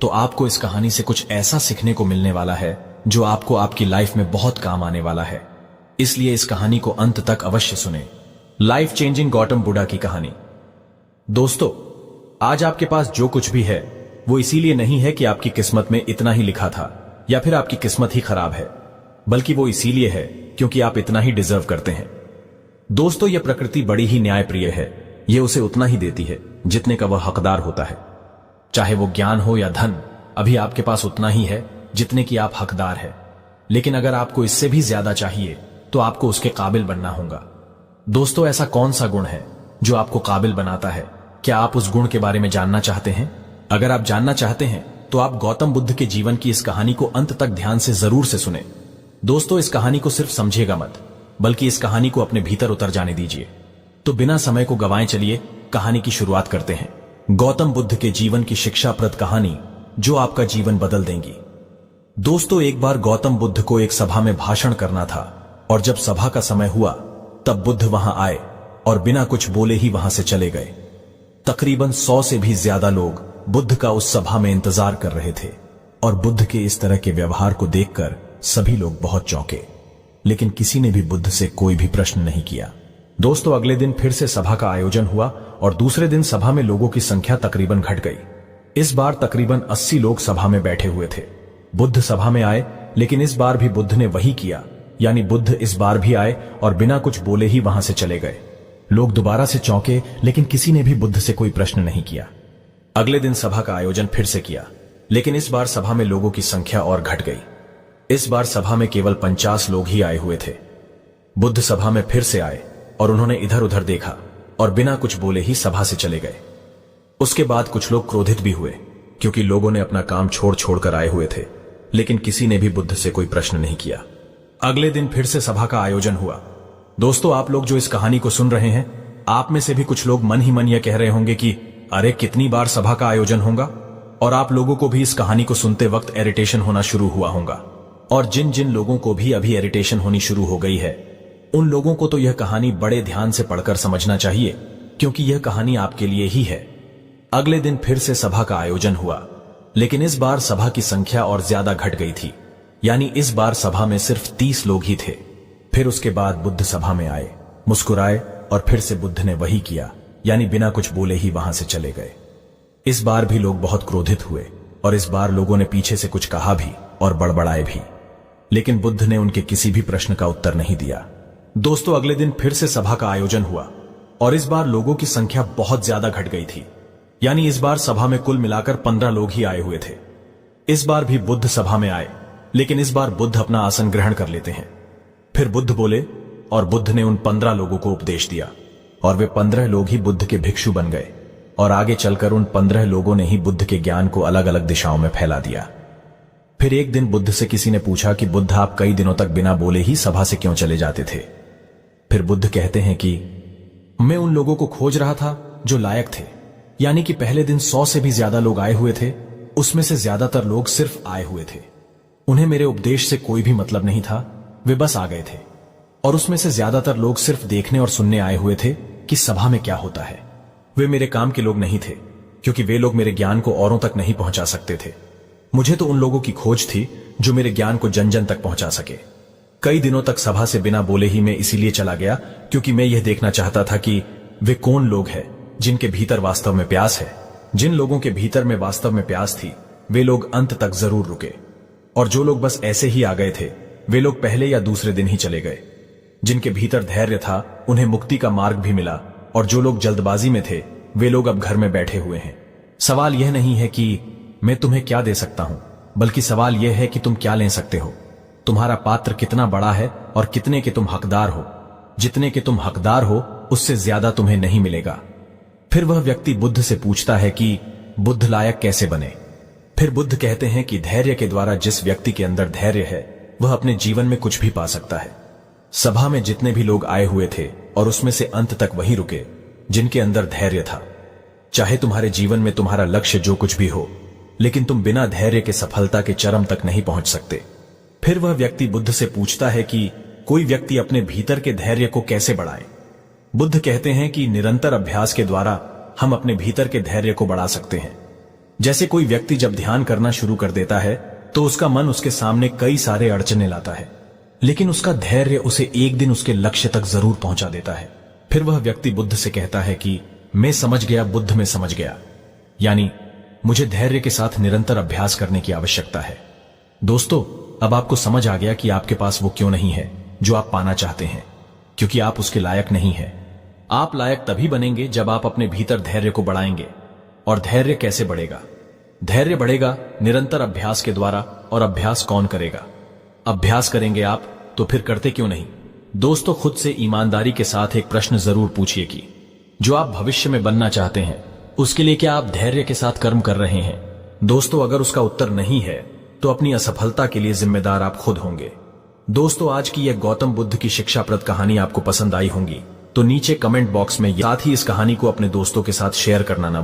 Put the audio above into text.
तो आपको इस कहानी से कुछ ऐसा सीखने को मिलने वाला है जो आपको आपकी लाइफ में बहुत काम आने वाला है। इसलिए इस कहानी को अंत तक अवश्य सुने। लाइफ चेंजिंग गौतम बुद्धा की कहानी। दोस्तों, आज आपके पास जो कुछ भी है वो इसीलिए नहीं है कि आपकी किस्मत में इतना ही लिखा था या फिर आपकी किस्मत ही खराब है, बल्कि वो इसीलिए है क्योंकि आप इतना ही डिजर्व करते हैं। दोस्तों, यह प्रकृति बड़ी ही न्यायप्रिय है। यह उसे उतना ही देती है जितने का वह हकदार होता है। चाहे वो ज्ञान हो या धन, अभी आपके पास उतना ही है जितने की आप हकदार है। लेकिन अगर आपको इससे भी ज्यादा चाहिए तो आपको उसके काबिल बनना होगा। दोस्तों, ऐसा कौन सा गुण है जो आपको काबिल बनाता है? क्या आप उस गुण के बारे में जानना चाहते हैं? अगर आप जानना चाहते हैं तो आप गौतम बुद्ध के जीवन की इस कहानी को अंत तक ध्यान से जरूर से सुने। दोस्तों, इस कहानी को सिर्फ समझिएगा मत, बल्कि इस कहानी को अपने भीतर उतर जाने दीजिए। तो बिना समय को गवाएं, चलिए कहानी की शुरुआत करते हैं। गौतम बुद्ध के जीवन की शिक्षाप्रद कहानी जो आपका जीवन बदल देंगी। दोस्तों, एक बार गौतम बुद्ध को एक सभा में भाषण करना था और जब सभा का समय हुआ तब बुद्ध वहां आए और बिना कुछ बोले ही वहां से चले गए। तकरीबन 100 से भी ज्यादा लोग बुद्ध का उस सभा में इंतजार कर रहे थे और बुद्ध के इस तरह के व्यवहार को देखकर सभी लोग बहुत चौंके, लेकिन किसी ने भी बुद्ध से कोई भी प्रश्न नहीं किया। दोस्तों, अगले दिन फिर से सभा का आयोजन हुआ और दूसरे दिन सभा में लोगों की संख्या तकरीबन घट गई। इस बार तकरीबन 80 लोग सभा में बैठे हुए थे। बुद्ध सभा में आए, लेकिन इस बार भी बुद्ध ने वही किया, यानी बुद्ध इस बार भी आए और बिना कुछ बोले ही वहां से चले गए। लोग दोबारा से चौंके, लेकिन किसी ने भी बुद्ध से कोई प्रश्न नहीं किया। अगले दिन सभा का आयोजन फिर से किया, लेकिन इस बार सभा में लोगों की संख्या और घट गई। इस बार सभा में केवल 50 लोग ही आए हुए थे। बुद्ध सभा में फिर से आए और उन्होंने इधर उधर देखा और बिना कुछ बोले ही सभा से चले गए। उसके बाद कुछ लोग क्रोधित भी हुए क्योंकि लोगों ने अपना काम छोड़ छोड़कर आए हुए थे, लेकिन किसी ने भी बुद्ध से कोई प्रश्न नहीं किया। अगले दिन फिर से सभा का आयोजन हुआ। दोस्तों, आप लोग जो इस कहानी को सुन रहे हैं, आप में से भी कुछ लोग मन ही मन यह कह रहे होंगे कि अरे कितनी बार सभा का आयोजन होगा, और आप लोगों को भी इस कहानी को सुनते वक्त इरिटेशन होना शुरू हुआ होगा। और जिन जिन लोगों को भी अभी इरिटेशन होनी शुरू हो गई है, उन लोगों को तो यह कहानी बड़े ध्यान से पढ़कर समझना चाहिए, क्योंकि यह कहानी आपके लिए ही है। अगले दिन फिर से सभा का आयोजन हुआ, लेकिन इस बार सभा की संख्या और ज्यादा घट गई थी, यानी इस बार सभा में सिर्फ 30 लोग ही थे। फिर उसके बाद बुद्ध सभा में आए, मुस्कुराए और फिर से बुद्ध ने वही किया, यानी बिना कुछ बोले ही वहां से चले गए। इस बार भी लोग बहुत क्रोधित हुए और इस बार लोगों ने पीछे से कुछ कहा भी और बड़बड़ाए भी, लेकिन बुद्ध ने उनके किसी भी प्रश्न का उत्तर नहीं दिया। दोस्तों, अगले दिन फिर से सभा का आयोजन हुआ और इस बार लोगों की संख्या बहुत ज्यादा घट गई थी, यानी इस बार सभा में कुल मिलाकर 15 लोग ही आए हुए थे। इस बार भी बुद्ध सभा में आए, लेकिन इस बार बुद्ध अपना आसन ग्रहण कर लेते हैं। फिर बुद्ध बोले और बुद्ध ने उन 15 लोगों को उपदेश दिया और वे 15 लोग ही बुद्ध के भिक्षु बन गए और आगे चलकर उन 15 लोगों ने ही बुद्ध के ज्ञान को अलग अलग दिशाओं में फैला दिया। फिर एक दिन बुद्ध से किसी ने पूछा कि बुद्ध, आप कई दिनों तक बिना बोले ही सभा से क्यों चले जाते थे? फिर बुद्ध कहते हैं कि मैं उन लोगों को खोज रहा था जो लायक थे, यानी कि पहले दिन 100 से भी ज्यादा लोग आए हुए थे, उसमें से ज्यादातर लोग सिर्फ आए हुए थे। उन्हें मेरे उपदेश से कोई भी मतलब नहीं था, वे बस आ गए थे। और उसमें से ज्यादातर लोग सिर्फ देखने और सुनने आए हुए थे कि सभा में क्या होता है। वे मेरे काम के लोग नहीं थे, क्योंकि वे लोग मेरे ज्ञान को औरों तक नहीं पहुंचा सकते थे। मुझे तो उन लोगों की खोज थी जो मेरे ज्ञान को जन जन तक पहुंचा सके। कई दिनों तक सभा से बिना बोले ही मैं इसीलिए चला गया क्योंकि मैं यह देखना चाहता था कि वे कौन लोग हैं जिनके भीतर वास्तव में प्यास है। जिन लोगों के भीतर में वास्तव में प्यास थी, वे लोग अंत तक जरूर रुके, और जो लोग बस ऐसे ही आ गए थे, वे लोग पहले या दूसरे दिन ही चले गए। जिनके भीतर धैर्य था, उन्हें मुक्ति का मार्ग भी मिला, और जो लोग जल्दबाजी में थे, वे लोग अब घर में बैठे हुए हैं। सवाल यह नहीं है कि मैं तुम्हें क्या दे सकता हूं, बल्कि सवाल यह है कि तुम क्या ले सकते हो। तुम्हारा पात्र कितना बड़ा है और कितने के तुम हकदार हो। जितने के तुम हकदार हो, उससे ज्यादा तुम्हें नहीं मिलेगा। फिर वह व्यक्ति बुद्ध से पूछता है कि बुद्ध लायक कैसे बने। फिर बुद्ध कहते हैं कि धैर्य के द्वारा जिस व्यक्ति के अंदर धैर्य है, वह अपने जीवन में कुछ भी पा सकता है। सभा में जितने भी लोग आए हुए थे, और उसमें से अंत तक वही रुके जिनके अंदर धैर्य था। चाहे तुम्हारे जीवन में तुम्हारा लक्ष्य जो कुछ भी हो, लेकिन तुम बिना धैर्य के सफलता के चरम तक नहीं पहुंच सकते। फिर वह व्यक्ति बुद्ध से पूछता है कि कोई व्यक्ति अपने भीतर के धैर्य को कैसे बढ़ाए। बुद्ध कहते हैं कि निरंतर अभ्यास के द्वारा हम अपने भीतर के धैर्य को बढ़ा सकते हैं। जैसे कोई व्यक्ति जब ध्यान करना शुरू कर देता है तो उसका मन उसके सामने कई सारे अड़चने लाता है, लेकिन उसका धैर्य उसे एक दिन उसके लक्ष्य तक जरूर पहुंचा देता है। फिर वह व्यक्ति बुद्ध से कहता है कि मैं समझ गया, बुद्ध में समझ गया, यानी मुझे धैर्य के साथ निरंतर अभ्यास करने की आवश्यकता है। दोस्तों, अब आपको समझ आ गया कि आपके पास वो क्यों नहीं है जो आप पाना चाहते हैं, क्योंकि आप उसके लायक नहीं हैं। आप लायक तभी बनेंगे जब आप अपने भीतर धैर्य को बढ़ाएंगे। और धैर्य कैसे बढ़ेगा? धैर्य बढ़ेगा निरंतर अभ्यास के द्वारा। और अभ्यास कौन करेगा? अभ्यास करेंगे आप, तो फिर करते क्यों नहीं? दोस्तों, खुद से ईमानदारी के साथ एक प्रश्न जरूर पूछिए कि जो आप भविष्य में बनना चाहते हैं उसके लिए क्या आप धैर्य के साथ कर्म कर रहे हैं? दोस्तों, अगर उसका उत्तर नहीं है तो अपनी असफलता के लिए जिम्मेदार आप खुद होंगे। दोस्तों, आज की यह गौतम बुद्ध की शिक्षाप्रद कहानी आपको पसंद आई होंगी तो नीचे कमेंट बॉक्स में, साथ ही इस कहानी को अपने दोस्तों के साथ शेयर करना ना